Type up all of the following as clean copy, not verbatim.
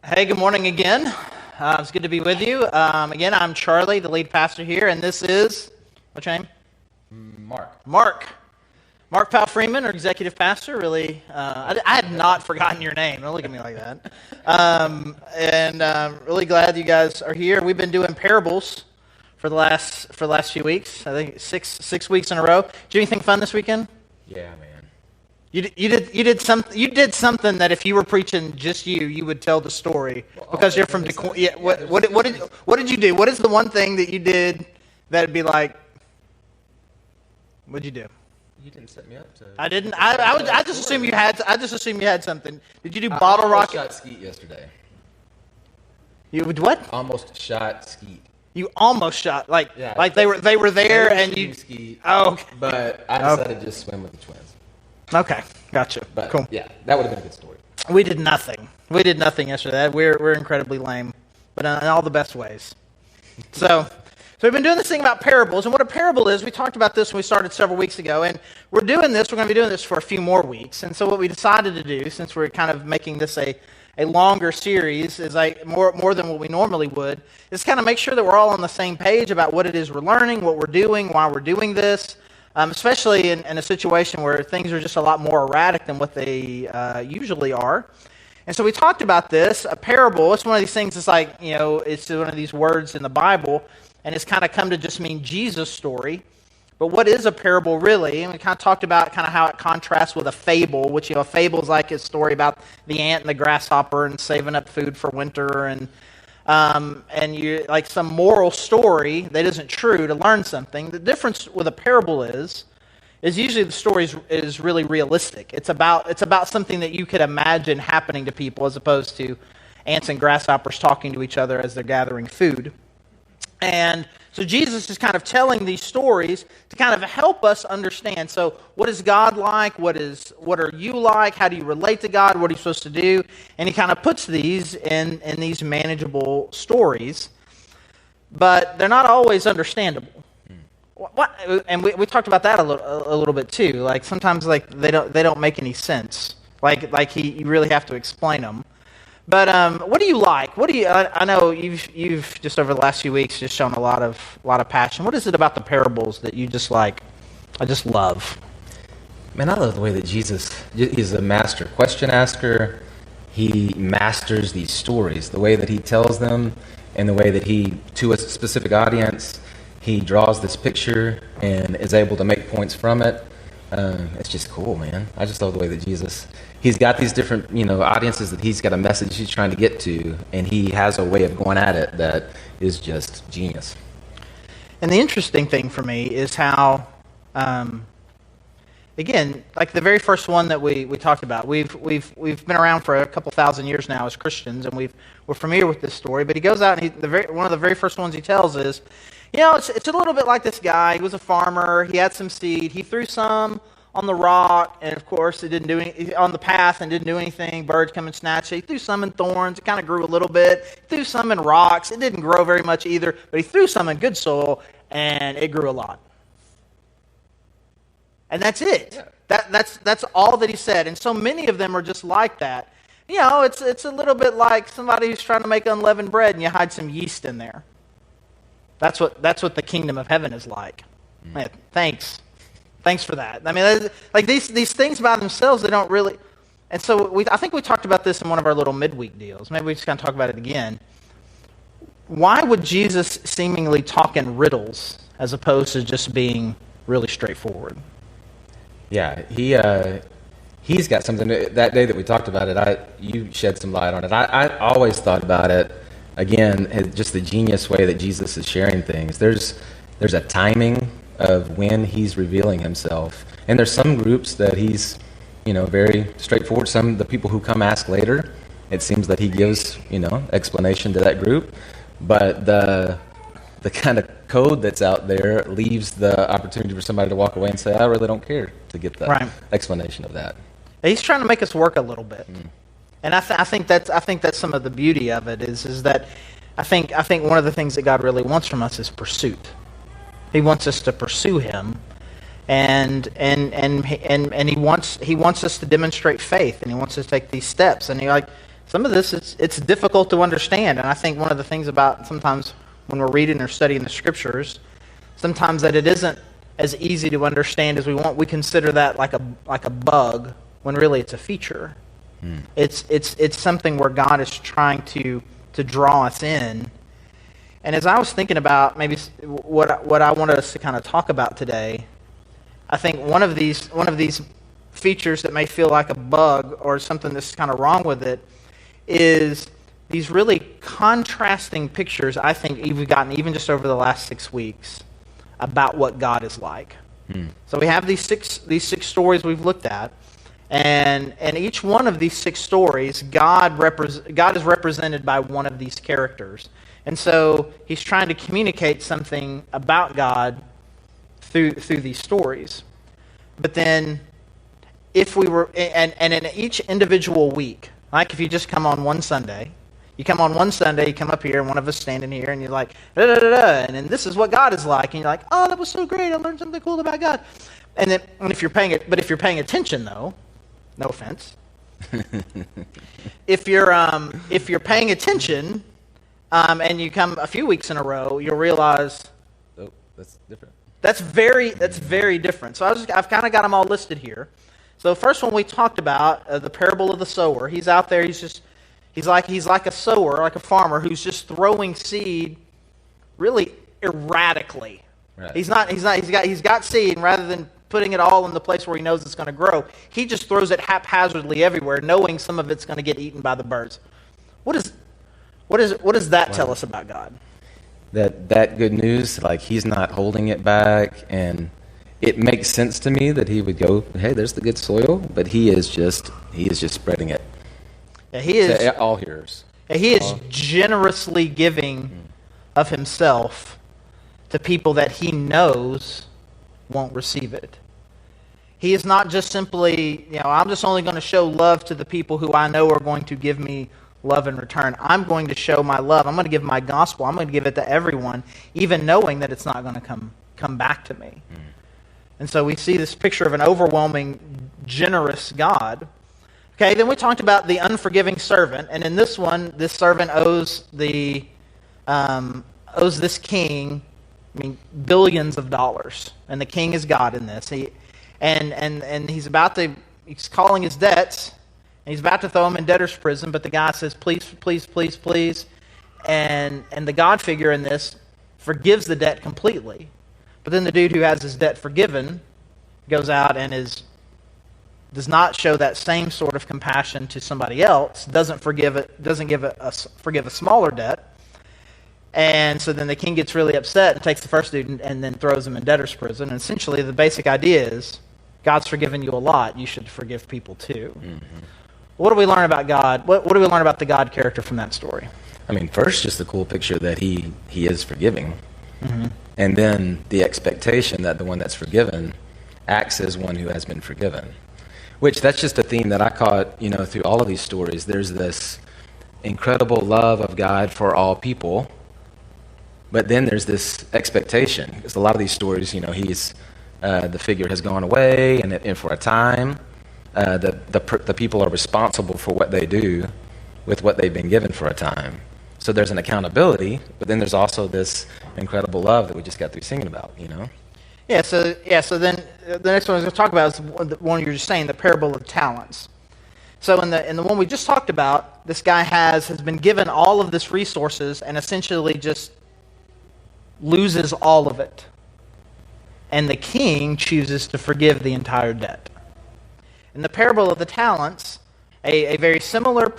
Hey, good morning again. It's good to be with you. Again, I'm Charlie, the lead pastor here, and this is, what's your name? Mark. Mark Powell Freeman, our executive pastor. Really, I had not forgotten your name. Don't look at me like that. Really glad you guys are here. We've been doing parables for the last few weeks. I think six weeks in a row. Did you do anything fun this weekend? Yeah, man. You did something that if you were preaching just you would tell the story because you're from DeQuan. Yeah. What did you do? What is the one thing that you did that'd be like? What'd you do? You didn't set me up to. I didn't. I just assumed you had. I just assumed you had something. Did you do bottle rocket? I almost shot skeet yesterday. You would what? Almost shot skeet. You almost shot like they were there and you. Skeet, okay. But I decided to just swim with the twins. Okay, gotcha. But, cool. Yeah, that would have been a good story. We did nothing. We did nothing yesterday. We're incredibly lame, but in all the best ways. So we've been doing this thing about parables, and what a parable is, we talked about this when we started several weeks ago, and we're going to be doing this for a few more weeks. And so what we decided to do, since we're kind of making this a longer series, is more than what we normally would, is kind of make sure that we're all on the same page about what it is we're learning, what we're doing, why we're doing this. Especially in a situation where things are just a lot more erratic than what they usually are. And so we talked about this. A parable, it's one of these things, it's like, it's one of these words in the Bible, and it's kind of come to just mean Jesus' story. But what is a parable really? And we kind of talked about kind of how it contrasts with a fable, which, a fable is like a story about the ant and the grasshopper and saving up food for winter and you like some moral story that isn't true to learn something. The difference with a parable is usually the story is really realistic. It's about something that you could imagine happening to people as opposed to ants and grasshoppers talking to each other as they're gathering food. And so Jesus is kind of telling these stories to kind of help us understand. So what is God like? What are you like? How do you relate to God? What are you supposed to do? And he kind of puts these in these manageable stories, but they're not always understandable. And we talked about that a little bit too. Like sometimes like they don't make any sense. Like you really have to explain them. But what do you like? I know you've just over the last few weeks just shown a lot of passion. What is it about the parables that you just like? I just love. Man, I love the way that Jesus is a master question asker. He masters these stories, the way that he tells them, and the way that he, to a specific audience, he draws this picture and is able to make points from it. It's just cool, man. I just love the way that Jesus. He's got these different, audiences that he's got a message he's trying to get to, and he has a way of going at it that is just genius. And the interesting thing for me is how, again, like the very first one that we talked about, we've been around for a couple thousand years now as Christians, and we're familiar with this story. But he goes out and one of the very first ones he tells is, it's a little bit like this guy. He was a farmer. He had some seed. He threw some on the rock, and of course it didn't do any, on the path and didn't do anything. Birds come and snatch it. He threw some in thorns. It kind of grew a little bit. He threw some in rocks. It didn't grow very much either, but he threw some in good soil, and it grew a lot. And that's it. Yeah. That's all that he said. And so many of them are just like that. It's a little bit like somebody who's trying to make unleavened bread, and you hide some yeast in there. That's what the kingdom of heaven is like. Man, Thanks for that. I mean, like these things by themselves, they don't really. And so I think we talked about this in one of our little midweek deals. Maybe we just kind of talk about it again. Why would Jesus seemingly talk in riddles as opposed to just being really straightforward? Yeah, he's got something. That day that we talked about it, you shed some light on it. I always thought about it, again, just the genius way that Jesus is sharing things. There's a timing of when he's revealing himself. And there's some groups that he's, very straightforward. Some, the people who come ask later, it seems that he gives, explanation to that group. But the kind of code that's out there leaves the opportunity for somebody to walk away and say, I really don't care to get the explanation of that. He's trying to make us work a little bit. And I think that's some of the beauty of it is that I think one of the things that God really wants from us is pursuit. He wants us to pursue him, and he wants us to demonstrate faith, and he wants us to take these steps. And some of this it's difficult to understand. And I think one of the things about sometimes when we're reading or studying the scriptures, sometimes that it isn't as easy to understand as we want. We consider that like a bug when really it's a feature. It's something where God is trying to draw us in. And as I was thinking about maybe what I wanted us to kind of talk about today, I think one of these features that may feel like a bug or something that's kind of wrong with it is these really contrasting pictures I think we've gotten even just over the last 6 weeks about what God is like. So we have these six stories we've looked at, and each one of these 6 stories, God is represented by one of these characters. And so he's trying to communicate something about God through these stories. But then if we were, and in each individual week, like if you just come on one Sunday, you come up here, and one of us standing here, and you're like, da, da, da, da, and then this is what God is like, and you're like, oh, that was so great, I learned something cool about God. And if you're paying attention, though, no offense, if you're paying attention, and you come a few weeks in a row, you'll realize, oh, that's different. That's very different. So I've kind of got them all listed here. So the first one we talked about, the parable of the sower. He's out there. He's like a sower, like a farmer who's just throwing seed, really erratically. Right. He's got seed, and rather than putting it all in the place where he knows it's going to grow, he just throws it haphazardly everywhere, knowing some of it's going to get eaten by the birds. What does that tell us about God? That good news, like he's not holding it back, and it makes sense to me that he would go, hey, there's the good soil, but he is just spreading it. Yeah, he is to all hearers. Yeah, he is generously giving of himself to people that he knows won't receive it. He is not just simply, I'm just only going to show love to the people who I know are going to give me love in return. I'm going to show my love. I'm going to give my gospel. I'm going to give it to everyone, even knowing that it's not going to come back to me. And so we see this picture of an overwhelming, generous God. Okay, then we talked about the unforgiving servant, and in this one, this servant owes this king, billions of dollars, and the king is God in this. He's calling his debts, and he's about to throw him in debtor's prison, but the guy says, please, please, please, please, and the God figure in this forgives the debt completely. But then the dude who has his debt forgiven goes out and does not show that same sort of compassion to somebody else, doesn't forgive a smaller debt. And so then the king gets really upset and takes the first dude and then throws him in debtor's prison. And essentially the basic idea is, God's forgiven you a lot, you should forgive people too. Mm-hmm. What do we learn about God? What do we learn about the God character from that story? First, just the cool picture that he is forgiving. Mm-hmm. And then the expectation that the one that's forgiven acts as one who has been forgiven. Which, that's just a theme that I caught, through all of these stories. There's this incredible love of God for all people, but then there's this expectation. Because a lot of these stories, he's the figure has gone away, and for a time, the people are responsible for what they do with what they've been given for a time. So there's an accountability, but then there's also this incredible love that we just got through singing about, Yeah, so then the next one I was going to talk about is the one you were just saying, the parable of talents. So in the one we just talked about, this guy has been given all of this resources and essentially just loses all of it. And the king chooses to forgive the entire debt. In the parable of the talents, a very similar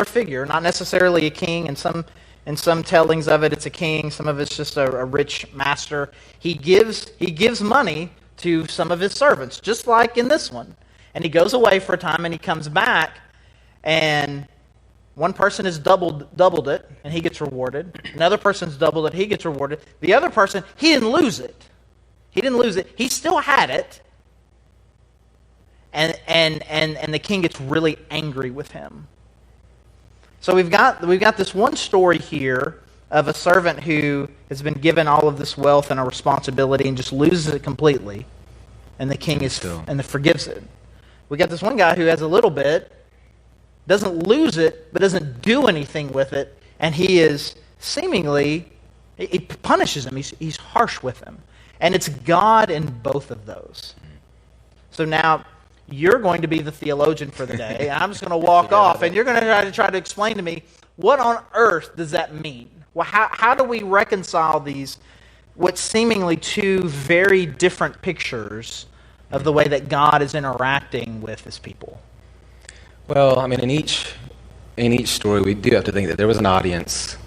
figure, not necessarily a king. In some tellings of it, it's a king. Some of it's just a rich master. He gives money to some of his servants, just like in this one. And he goes away for a time, and he comes back, and one person has doubled it, and he gets rewarded. Another person's doubled it, he gets rewarded. The other person, he didn't lose it. He still had it. And the king gets really angry with him. So we've got this one story here of a servant who has been given all of this wealth and a responsibility and just loses it completely, and the king forgives it. We got this one guy who has a little bit, doesn't lose it, but doesn't do anything with it, and he is seemingly, he punishes him. He's harsh with him. And it's God in both of those. So now, you're going to be the theologian for the day, and I'm just going to walk off, and you're going to try to explain to me, what on earth does that mean? Well, how do we reconcile these, what seemingly two very different pictures of the way that God is interacting with his people? Well, I mean, in each story, we do have to think that there was an audience,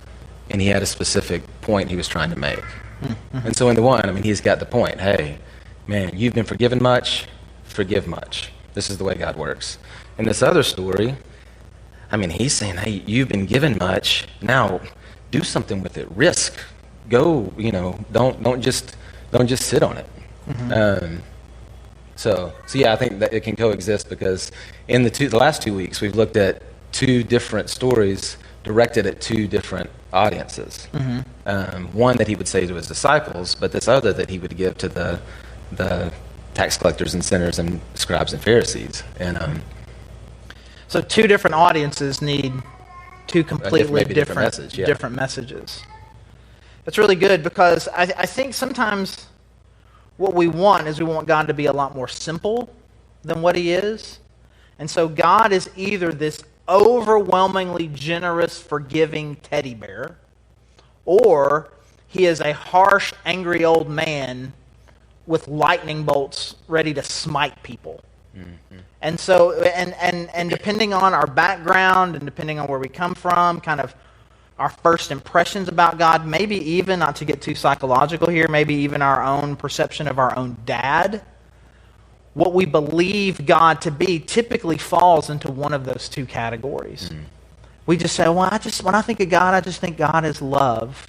and he had a specific point he was trying to make. Mm-hmm. And so in the one, I mean, he's got the point. Hey, man, you've been forgiven much, forgive much. This is the way God works. In this other story, I mean, he's saying, hey, you've been given much, now do something with it. Risk. Go, don't just sit on it. Mm-hmm. So yeah, I think that it can coexist, because in the last 2 weeks, we've looked at two different stories directed at two different audiences. Mm-hmm. One that he would say to his disciples, but this other that he would give to the tax collectors and sinners and scribes and Pharisees. And so two different audiences need two completely different messages. It's really good, because I think sometimes what we want is we want God to be a lot more simple than what he is. And so God is either this overwhelmingly generous, forgiving teddy bear, or he is a harsh, angry old man with lightning bolts ready to smite people. Mm-hmm. And so, and depending on our background and depending on where we come from, kind of our first impressions about God, maybe even, not to get too psychological here, maybe even our own perception of our own dad, what we believe God to be typically falls into one of those two categories. Mm. We just say, well, when I think of God, I just think God is love.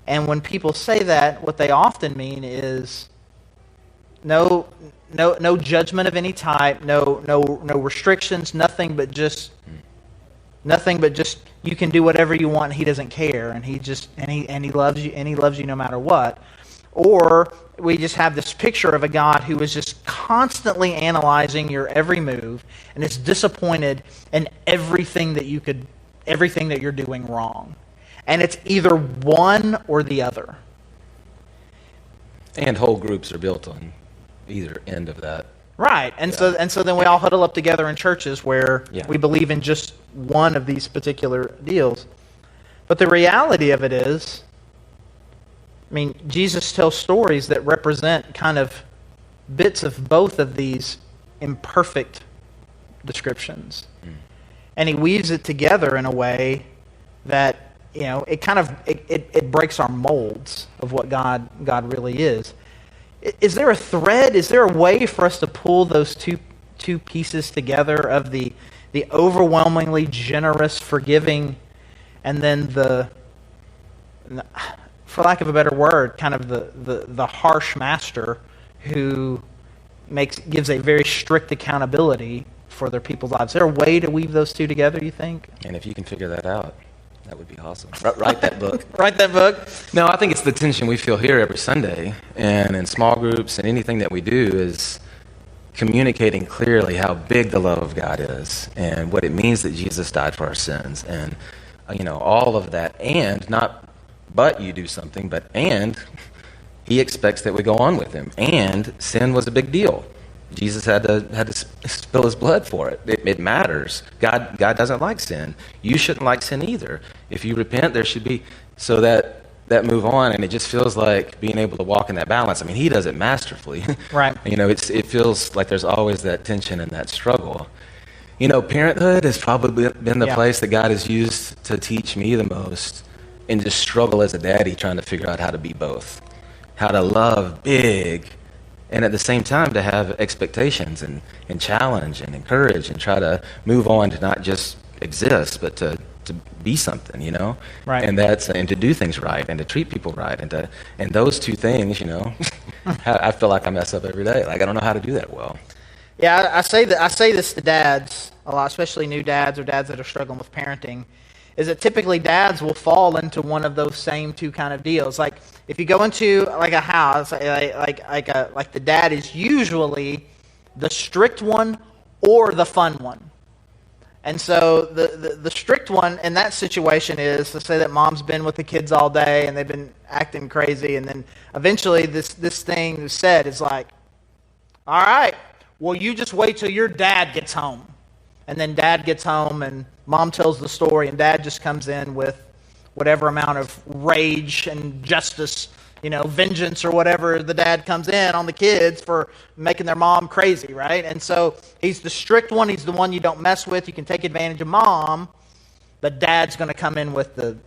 And when people say that, what they often mean is no judgment of any type, no restrictions, nothing but just you can do whatever you want, and he doesn't care, and he loves you, and he loves you no matter what. Or we just have this picture of a God who is just constantly analyzing your every move and is disappointed in everything that you're doing wrong. And it's either one or the other. And whole groups are built on either end of that. Right. And so then we all huddle up together in churches where we believe in just one of these particular deals. But the reality of it is, I mean, Jesus tells stories that represent kind of bits of both of these imperfect descriptions. Mm. And he weaves it together in a way that, it breaks our molds of what God really is. Is there a thread? Is there a way for us to pull those two pieces together of the overwhelmingly generous, forgiving, and then for lack of a better word, kind of the harsh master who gives a very strict accountability for their people's lives? Is there a way to weave those two together, you think? And if you can figure that out, that would be awesome. Write that book. Write that book? No, I think it's the tension we feel here every Sunday, and in small groups and anything that we do is communicating clearly how big the love of God is and what it means that Jesus died for our sins, and all of that, and not but you do something, and he expects that we go on with him, and sin was a big deal. Jesus had to spill his blood for it. It matters. God doesn't like sin. You shouldn't like sin either. If you repent, there should be, so that move on, and it just feels like being able to walk in that balance. I mean, he does it masterfully. Right. It feels like there's always that tension and that struggle. Parenthood has probably been the place that God has used to teach me the most, and just struggle as a daddy trying to figure out how to be both. How to love big, and at the same time to have expectations and challenge and encourage and try to move on to not just exist, but to be something, Right. And to do things right and to treat people right, and those two things, I feel like I mess up every day. Like I don't know how to do that well. Yeah, I say this to dads a lot, especially new dads or dads that are struggling with parenting, is that typically dads will fall into one of those same two kind of deals. Like if you go into like a house, like the dad is usually the strict one or the fun one. And so the strict one in that situation is to say that mom's been with the kids all day and they've been acting crazy, and then eventually this thing said is like, all right, well, you just wait till your dad gets home. And then dad gets home and mom tells the story, and dad just comes in with whatever amount of rage and justice, vengeance or whatever the dad comes in on the kids for making their mom crazy, right? And so he's the strict one. He's the one you don't mess with. You can take advantage of mom, but dad's going to come in with the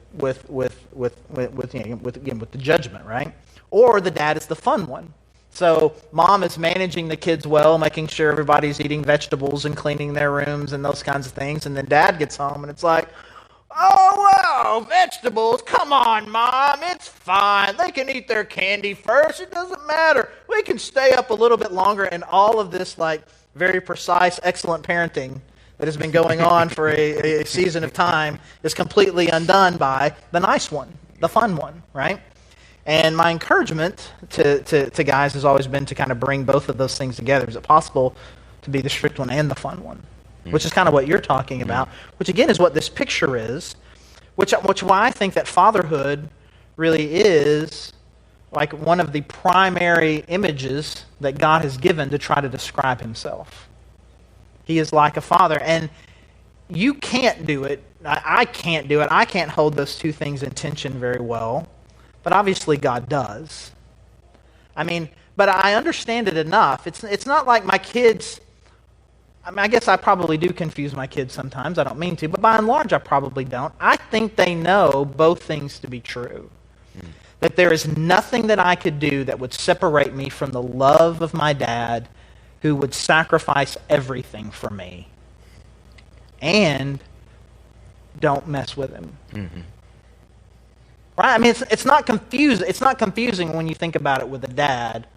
judgment, right? Or the dad is the fun one. So mom is managing the kids well, making sure everybody's eating vegetables and cleaning their rooms and those kinds of things. And then dad gets home and it's like, oh, wow, vegetables, come on, Mom, it's fine. They can eat their candy first. It doesn't matter. We can stay up a little bit longer. And all of this, very precise, excellent parenting that has been going on for a season of time is completely undone by the nice one, the fun one, right? And my encouragement to guys has always been to kind of bring both of those things together. Is it possible to be the strict one and the fun one? Which is kind of what you're talking about, which again is what this picture is, which why I think that fatherhood really is like one of the primary images that God has given to try to describe himself. He is like a father, and you can't do it. I can't do it. I can't hold those two things in tension very well, but obviously God does. But I understand it enough. It's not like my kids... I guess I probably do confuse my kids sometimes. I don't mean to, but by and large, I probably don't. I think they know both things to be true. That there is nothing that I could do that would separate me from the love of my dad, who would sacrifice everything for me. And don't mess with him. Mm-hmm. Right? It's not confusing. It's not confusing when you think about it with a dad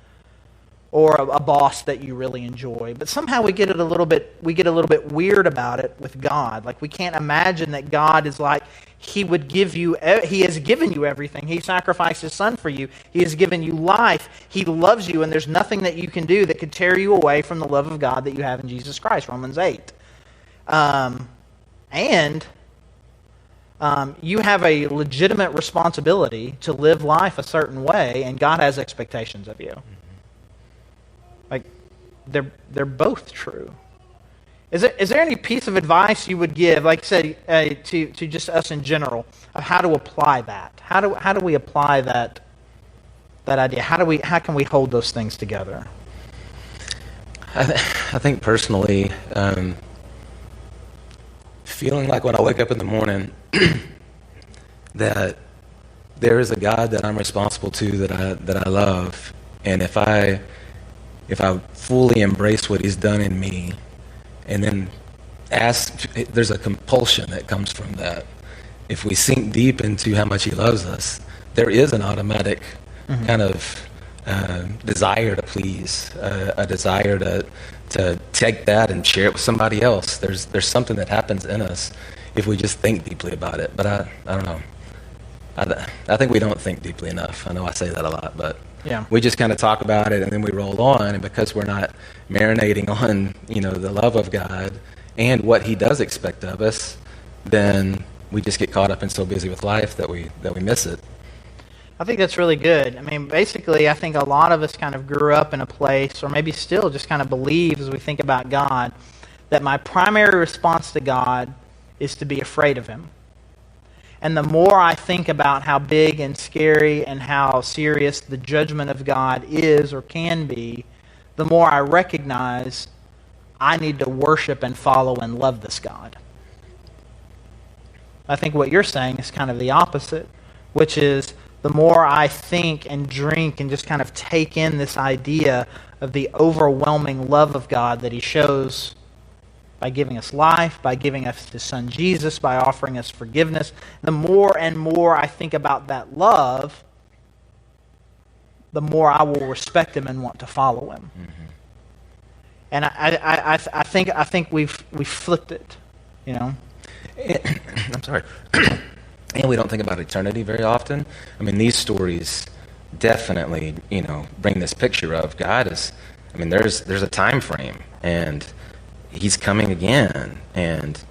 or a boss that you really enjoy. But somehow we get a little bit weird about it with God. Like, we can't imagine that God is like, he has given you everything. He sacrificed his son for you. He has given you life. He loves you, and there's nothing that you can do that could tear you away from the love of God that you have in Jesus Christ, Romans 8. You have a legitimate responsibility to live life a certain way, and God has expectations of you. They're both true. Is there any piece of advice you would give, like say, to just us in general, of how to apply that? How do we apply that idea? How can we hold those things together? I think personally, feeling like when I wake up in the morning that there is a God that I'm responsible to, that I love, and if I fully embrace what he's done in me, and then there's a compulsion that comes from that. If we sink deep into how much he loves us, there is an automatic kind of desire to please, a desire to take that and share it with somebody else. There's something that happens in us if we just think deeply about it. But I don't know. I think we don't think deeply enough. I know I say that a lot, but we just kind of talk about it and then we roll on. And because we're not marinating on, the love of God and what he does expect of us, then we just get caught up and so busy with life that we miss it. I think that's really good. Basically, I think a lot of us kind of grew up in a place, or maybe still just kind of believe as we think about God, that my primary response to God is to be afraid of him. And the more I think about how big and scary and how serious the judgment of God is or can be, the more I recognize I need to worship and follow and love this God. I think what you're saying is kind of the opposite, which is the more I think and drink and just kind of take in this idea of the overwhelming love of God that he shows by giving us life, by giving us his son Jesus, by offering us forgiveness, the more and more I think about that love, the more I will respect him and want to follow him. Mm-hmm. And I think we've flipped it, I'm sorry. And we don't think about eternity very often. These stories definitely, bring this picture of God as, there's a time frame, and he's coming again, and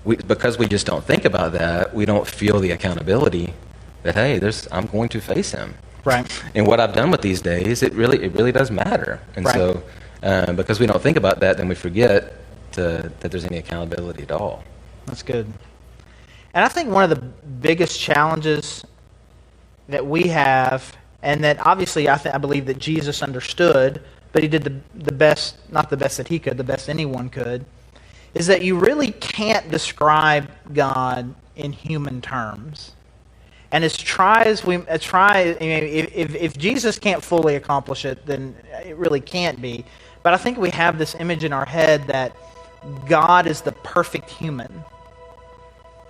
because we just don't think about that, we don't feel the accountability that, hey, I'm going to face him. Right. And what I've done with these days, it really does matter. And right. so because we don't think about that, then we forget that there's any accountability at all. That's good. And I think one of the biggest challenges that we have, and that obviously I believe that Jesus understood, but he did the best, not the best that he could, the best anyone could, is that you really can't describe God in human terms. And if Jesus can't fully accomplish it, then it really can't be. But I think we have this image in our head that God is the perfect human.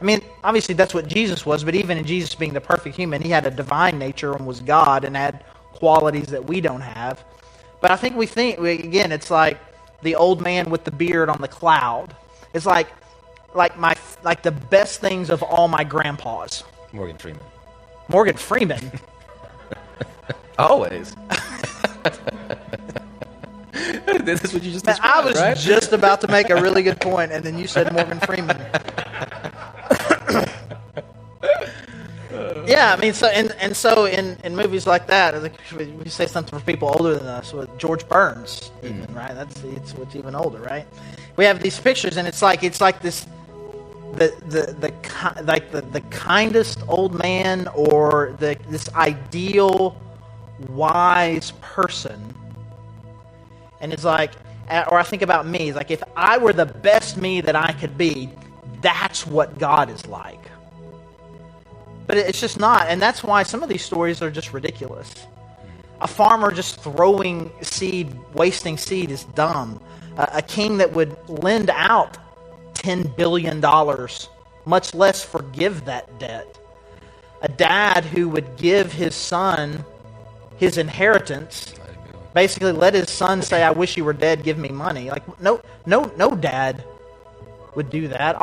I mean, obviously that's what Jesus was, but even in Jesus being the perfect human, he had a divine nature and was God and had qualities that we don't have. But I think again, it's like the old man with the beard on the cloud. It's like the best things of all my grandpas. Morgan Freeman. Morgan Freeman? Always. This is what you just described, I was right? just about to make a really good point, and then you said Morgan Freeman. Yeah, I mean, so in movies like that, we say something for people older than us, with George Burns, even, right? It's what's even older, right? We have these pictures, and it's like this, the kindest old man, or this ideal wise person, and it's like, or I think about me, it's like if I were the best me that I could be, that's what God is like. But it's just not, and that's why some of these stories are just ridiculous. A farmer just throwing seed, wasting seed is dumb. A king that would lend out $10 billion, much less forgive that debt. A dad who would give his son his inheritance, basically let his son say, "I wish you were dead, give me money." Like, no dad would do that.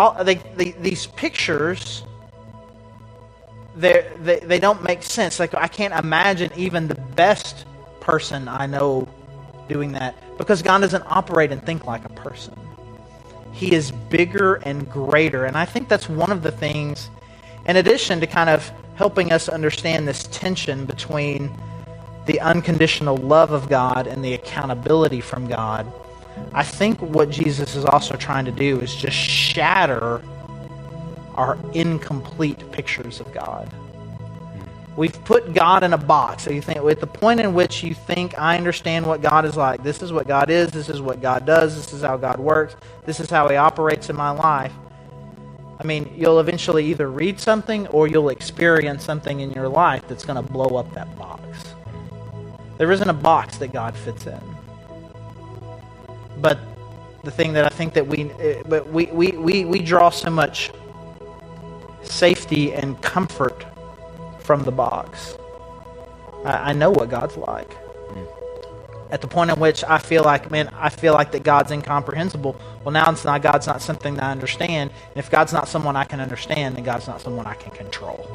These pictures, they don't make sense. Like, I can't imagine even the best person I know doing that, because God doesn't operate and think like a person. He is bigger and greater, and I think that's one of the things, in addition to kind of helping us understand this tension between the unconditional love of God and the accountability from God. I think what Jesus is also trying to do is just shatter our incomplete pictures of God. We've put God in a box. So you think, at the point in which you think, I understand what God is like, this is what God is, this is what God does, this is how God works, this is how he operates in my life. I mean, you'll eventually either read something or you'll experience something in your life that's going to blow up that box. There isn't a box that God fits in. But the thing that I think that we draw so much safety and comfort from the box. I know what God's like. At the point in which I feel like that God's incomprehensible. Well, now God's not something that I understand. And if God's not someone I can understand, then God's not someone I can control.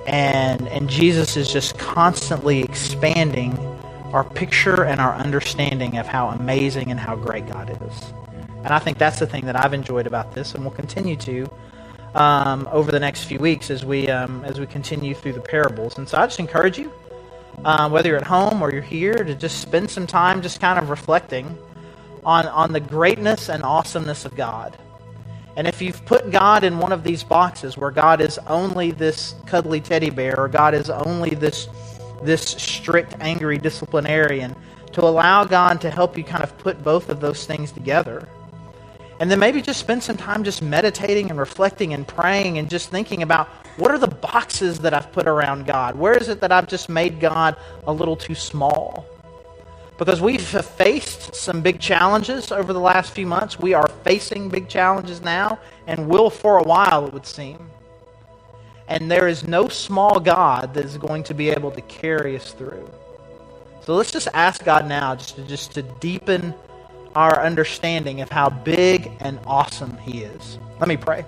And Jesus is just constantly expanding our picture and our understanding of how amazing and how great God is. And I think that's the thing that I've enjoyed about this, and will continue to over the next few weeks as we continue through the parables. And so I just encourage you, whether you're at home or you're here, to just spend some time just kind of reflecting on the greatness and awesomeness of God. And if you've put God in one of these boxes where God is only this cuddly teddy bear, or God is only this strict, angry disciplinarian, to allow God to help you kind of put both of those things together. And then maybe just spend some time just meditating and reflecting and praying and just thinking about, what are the boxes that I've put around God? Where is it that I've just made God a little too small? Because we've faced some big challenges over the last few months. We are facing big challenges now, and will for a while, it would seem. And there is no small God that is going to be able to carry us through. So let's just ask God now just to deepen our understanding of how big and awesome he is. Let me pray.